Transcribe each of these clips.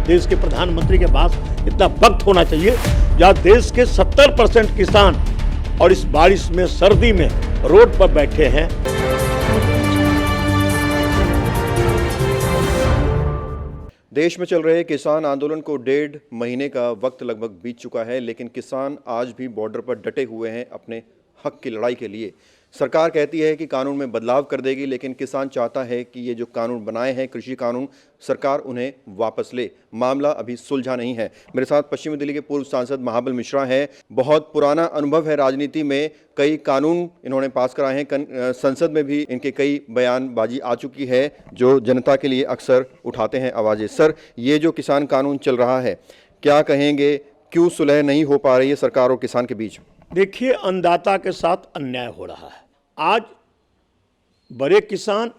देश के प्रधानमंत्री के पास इतना वक्त होना चाहिए जहाँ देश के 70% किसान और इस बारिश में सर्दी में रोड पर बैठे हैं। देश में चल रहे किसान आंदोलन को 1.5 महीने का वक्त लगभग बीत चुका है, लेकिन किसान आज भी बॉर्डर पर डटे हुए हैं अपने हक की लड़ाई के लिए। सरकार कहती है कि कानून में बदलाव कर देगी, लेकिन किसान चाहता है कि ये जो कानून बनाए हैं, कृषि कानून, सरकार उन्हें वापस ले। मामला अभी सुलझा नहीं है। मेरे साथ पश्चिमी दिल्ली के पूर्व सांसद महाबल मिश्रा हैं। बहुत पुराना अनुभव है राजनीति में, कई कानून इन्होंने पास कराए हैं, संसद में भी इनके कई बयानबाजी आ चुकी है जो जनता के लिए अक्सर उठाते हैं आवाज़ें। सर, ये जो किसान कानून चल रहा है, क्या कहेंगे, क्यों सुलह नहीं हो पा रही है सरकार और किसान के बीच? देखिए, अन्नदाता के साथ अन्याय हो रहा है। आज बड़े किसान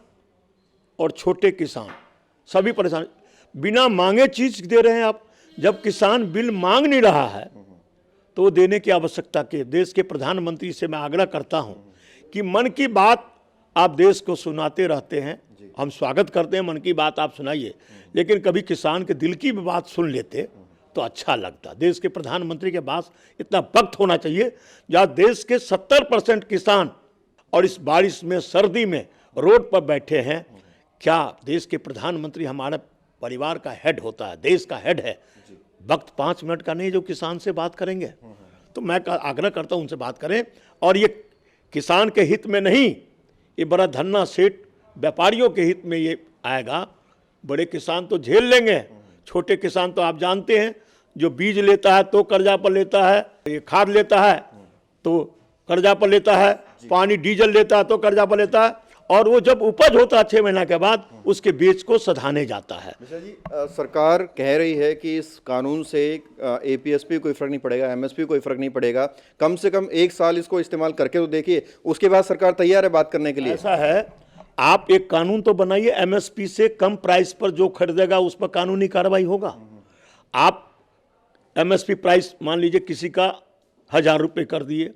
और छोटे किसान सभी परेशान, बिना मांगे चीज दे रहे हैं आप। जब किसान बिल मांग नहीं रहा है तो वो देने की आवश्यकता के देश के प्रधानमंत्री से मैं आग्रह करता हूं कि मन की बात आप देश को सुनाते रहते हैं, हम स्वागत करते हैं, मन की बात आप सुनाइए, लेकिन कभी किसान के दिल की भी बात सुन लेते तो अच्छा लगता। देश के प्रधानमंत्री के पास इतना वक्त होना चाहिए जहाँ देश के 70% किसान और इस बारिश में सर्दी में रोड पर बैठे हैं। क्या देश के प्रधानमंत्री हमारे परिवार का हेड होता है, देश का हेड है? वक्त 5 मिनट का नहीं जो किसान से बात करेंगे। तो मैं आग्रह करता हूं उनसे बात करें, और ये किसान के हित में नहीं, ये बड़ा धन्ना सेठ व्यापारियों के हित में ये आएगा। बड़े किसान तो झेल लेंगे, छोटे किसान तो आप जानते हैं, जो बीज लेता है तो कर्जा पर लेता है, ये खाद लेता है तो कर्जा पर लेता है, पानी डीजल लेता है तो कर्जा पर लेता है, और वो जब उपज होता है 6 महीना के बाद उसके बीज को सधाने जाता है। जी, सरकार कह रही है कि इस कानून से एपीएसपी कोई फर्क नहीं पड़ेगा, एमएसपी कोई फर्क नहीं पड़ेगा, कम से कम 1 साल इसको इस्तेमाल करके तो देखिए, उसके बाद सरकार तैयार है बात करने के लिए। ऐसा है, आप एक कानून तो बनाइए, एमएसपी से कम प्राइस पर जो खरीदेगा उस पर कानूनी कार्रवाई होगा। आप एमएसपी प्राइस मान लीजिए किसी का 1000 रुपये कर दिए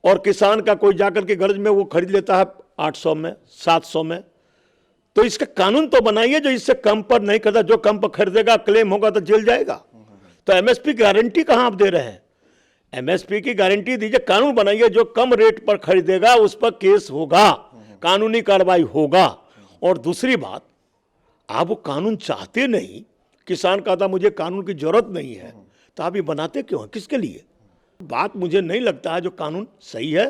और किसान का कोई जाकर के गर्ज में वो खरीद लेता है 800 में, 700 में, तो इसका कानून तो बनाइए जो इससे कम पर नहीं करता। जो कम पर खरीदेगा क्लेम होगा तो जेल जाएगा। तो एमएसपी की गारंटी कहां आप दे रहे हैं? एमएसपी की गारंटी दीजिए, कानून बनाइए, जो कम रेट पर खरीदेगा उस पर केस होगा, कानूनी कार्रवाई होगा। और दूसरी बात, आप वो कानून चाहते नहीं, किसान कहता मुझे कानून की जरूरत नहीं है, तो आप ये बनाते क्यों हैं, किसके लिए? बात मुझे नहीं लगता है जो कानून सही है,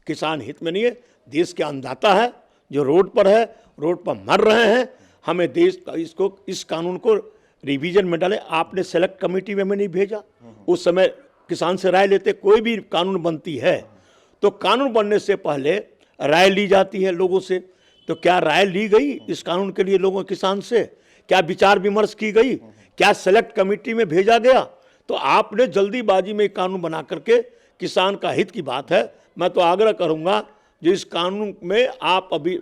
किसान हित में नहीं है। देश के अन्नदाता है जो रोड पर है, रोड पर मर रहे हैं। हमें देश का इस कानून को रिवीजन में डाले। आपने सेलेक्ट कमेटी में नहीं भेजा, उस समय किसान से राय लेते। कोई भी कानून बनती है तो कानून बनने से पहले राय ली जाती है लोगों से। तो क्या राय ली गई इस कानून के लिए लोगों, किसान से? क्या विचार विमर्श की गई? क्या सेलेक्ट कमेटी में भेजा गया? तो आपने जल्दीबाजी में कानून बना करके, किसान का हित की बात है, मैं तो आग्रह करूंगा जो इस कानून में आप अभी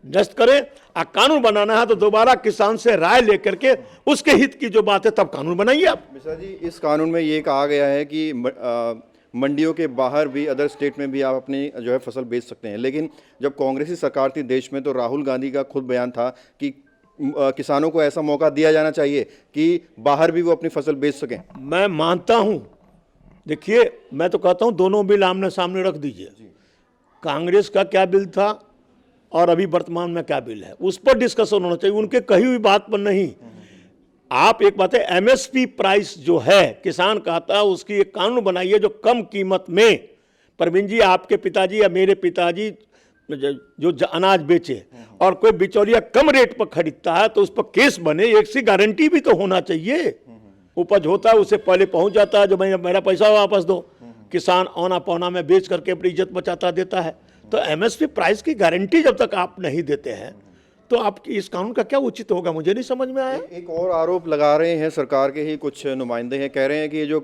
नष्ट करें। कानून बनाना है तो दोबारा किसान से राय लेकर के उसके हित की जो बात है तब कानून बनाइए आप। मिश्रा जी, इस कानून में ये कहा गया है कि मंडियों के बाहर भी, अदर स्टेट में भी आप अपनी जो है फसल बेच सकते हैं, लेकिन जब कांग्रेसी सरकार थी देश में तो राहुल गांधी का खुद बयान था कि किसानों को ऐसा मौका दिया जाना चाहिए कि बाहर भी वो अपनी फसल बेच सकें। मैं मानता हूं, देखिए मैं तो कहता हूं दोनों बिल आमने सामने रख दीजिए। कांग्रेस का क्या बिल था और अभी वर्तमान में क्या बिल है, उस पर डिस्कशन होना चाहिए, उनके कही हुई बात पर नहीं। आप एक बात है, एमएसपी प्राइस जो है किसान कहता है उसकी एक कानून बनाइए जो कम कीमत में, परवीन जी आपके पिताजी या मेरे पिताजी जो अनाज बेचे और कोई बिचौलिया कम रेट पर खरीदता है तो उस पर केस बने, एक सी गारंटी भी तो होना चाहिए। उपज होता है उसे पहले पहुंच जाता है, जो मेरा पैसा वापस दो, किसान औना पौना में बेच करके अपनी इज्जत बचाता देता है। तो एमएसपी प्राइस की गारंटी जब तक आप नहीं देते हैं तो आपकी इस कानून का क्या उचित होगा, मुझे नहीं समझ में आया। एक और आरोप लगा रहे हैं सरकार के ही कुछ नुमाइंदे हैं, कह रहे हैं कि ये जो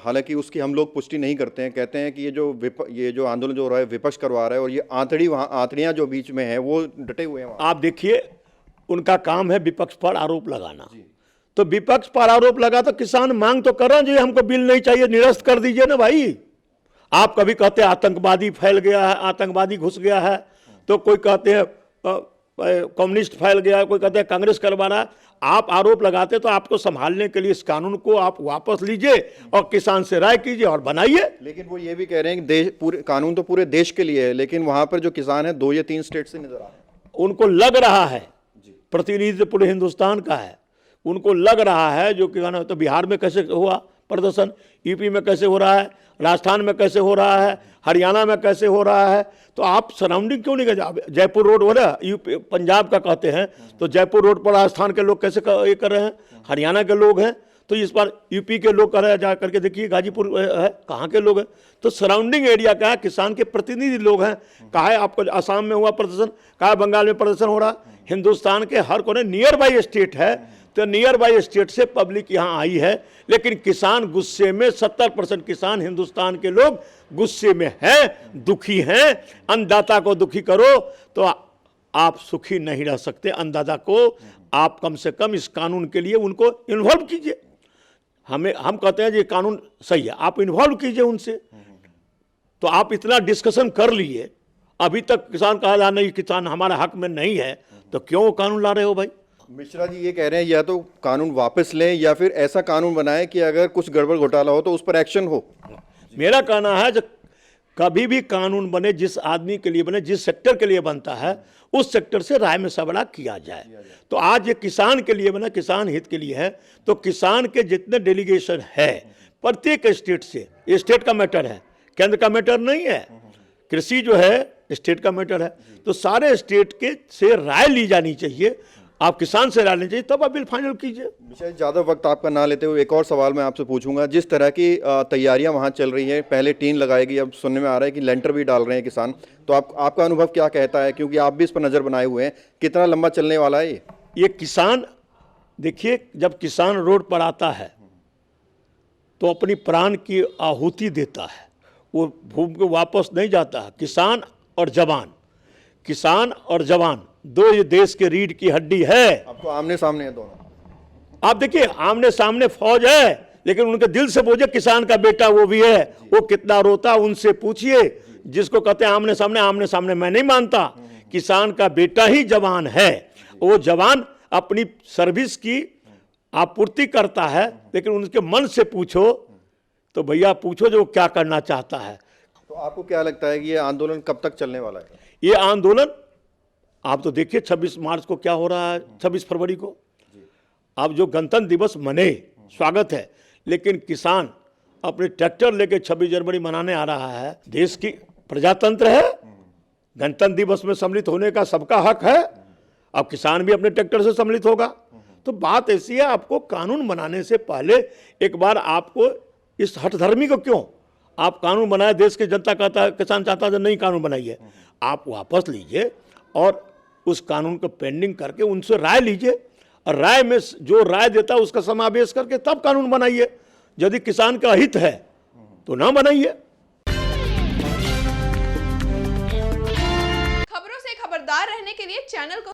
हालांकि उसकी हम लोग पुष्टि नहीं करते हैं, कहते हैं कि ये जो आंदोलन जो हो रहा है विपक्ष करवा रहा है और ये आंतड़ियां जो बीच में हैं वो डटे हुए हैं। आप देखिए, उनका काम है विपक्ष पर आरोप लगाना, तो विपक्ष पर आरोप लगा तो किसान मांग तो कर रहे हैं हमको बिल नहीं चाहिए, निरस्त कर दीजिए ना भाई। आप कभी कहते हैं आतंकवादी फैल गया है, आतंकवादी घुस गया है, तो कोई कहते हैं कम्युनिस्ट फैल गया, कोई कहता है कांग्रेस करवा रहा है। आप आरोप लगाते तो आपको संभालने के लिए इस कानून को आप वापस लीजिए और किसान से राय कीजिए और बनाइए। लेकिन वो ये भी कह रहे हैं कि देश पूरे कानून तो पूरे देश के लिए है, लेकिन वहां पर जो किसान है 2 या 3 स्टेट से नजर आ रहे हैं। उनको लग रहा है, प्रतिनिधित्व पूरे हिंदुस्तान का है, उनको लग रहा है जो कि तो बिहार में कैसे हुआ प्रदर्शन, यूपी में कैसे हो रहा है, राजस्थान में कैसे हो रहा है, हरियाणा में कैसे हो रहा है, तो आप सराउंडिंग क्यों नहीं कर, जयपुर रोड हो रहा है यूपी पंजाब का कहते हैं, तो जयपुर रोड पर राजस्थान के लोग कैसे ये कर रहे हैं, हरियाणा के लोग हैं, तो इस बार यूपी के लोग कर रहे हैं, जा करके देखिए गाजीपुर है, कहाँ के लोग हैं, तो सराउंडिंग एरिया का है, किसान के प्रतिनिधि लोग हैं। कहा है आपको असम में हुआ प्रदर्शन, कहा बंगाल में प्रदर्शन हो रहा, हिंदुस्तान के हर कोने नियर बाई स्टेट है, तो नियर बाई स्टेट से पब्लिक यहाँ आई है, लेकिन किसान गुस्से में, 70% किसान हिंदुस्तान के लोग गुस्से में हैं, दुखी हैं। अन्नदाता को दुखी करो तो आप सुखी नहीं रह सकते। अन्नदाता को आप कम से कम इस कानून के लिए उनको इन्वॉल्व कीजिए। हम कहते हैं ये कानून सही है, आप इन्वॉल्व कीजिए उनसे। तो आप इतना डिस्कशन कर लिए, अभी तक किसान कहा जा नहीं, किसान हमारे हक में नहीं है, तो क्यों कानून ला रहे हो भाई? मिश्रा जी ये कह रहे हैं या तो कानून वापस लें या फिर ऐसा कानून बनाएं कि अगर कुछ गड़बड़ घोटाला हो तो उस पर एक्शन हो। मेरा कहना है जब कभी भी कानून बने, जिस आदमी के लिए बने, जिस सेक्टर के लिए बनता है, उस सेक्टर से राय मशवरा किया जाए। तो आज ये किसान के लिए बना, किसान हित के लिए है, तो किसान के जितने डेलीगेशन है प्रत्येक स्टेट से, ये स्टेट का मैटर है, केंद्र का मैटर नहीं है। कृषि जो है स्टेट का मैटर है, तो सारे स्टेट के से राय ली जानी चाहिए, आप किसान से राय लेनी चाहिए, तब आप बिल फाइनल कीजिए। शायद ज़्यादा वक्त आपका ना लेते हुए एक और सवाल मैं आपसे पूछूंगा। जिस तरह की तैयारियां वहां चल रही हैं, पहले टीन लगाएगी, अब सुनने में आ रहा है कि लेंटर भी डाल रहे हैं किसान, तो आपका अनुभव क्या कहता है, क्योंकि आप भी इस पर नज़र बनाए हुए हैं, कितना लंबा चलने वाला है ये किसान? देखिए, जब किसान रोड पर आता है तो अपनी प्राण की आहुति देता है, वो भूमि को वापस नहीं जाता है। किसान और जवान, किसान और जवान दो ये देश के रीढ़ की हड्डी है। अब तो आमने सामने है दोनों। आप देखिए, आमने सामने फौज है, लेकिन उनके दिल से बोझे किसान का बेटा वो भी है, वो कितना रोता उनसे पूछिए। जिसको कहते हैं आमने सामने मैं नहीं मानता, किसान का बेटा ही जवान है। वो जवान अपनी सर्विस की आपूर्ति करता है, लेकिन उनके मन से पूछो तो भैया पूछो जो क्या करना चाहता है। तो आपको क्या लगता है कि ये आंदोलन कब तक चलने वाला है? ये आंदोलन आप तो देखिए 26 मार्च को क्या हो रहा है, 26 फरवरी को आप जो गणतंत्र दिवस मने, स्वागत है, लेकिन किसान अपने ट्रैक्टर लेके 26 जनवरी मनाने आ रहा है। देश की प्रजातंत्र है, गणतंत्र दिवस में सम्मिलित होने का सबका हक है। अब किसान भी अपने ट्रैक्टर से सम्मिलित होगा। तो बात ऐसी है, आपको कानून बनाने से पहले एक बार आपको इस हठधर्मी को क्यों आप कानून बनाए, देश की जनता कहता है, किसान चाहता है नहीं कानून बनाइए, आप वापस लीजिए और उस कानून को पेंडिंग करके उनसे राय लीजिए, और राय में जो राय देता है उसका समावेश करके तब कानून बनाइए। यदि किसान का हित है तो ना बनाइए। खबरों से खबरदार रहने के लिए चैनल को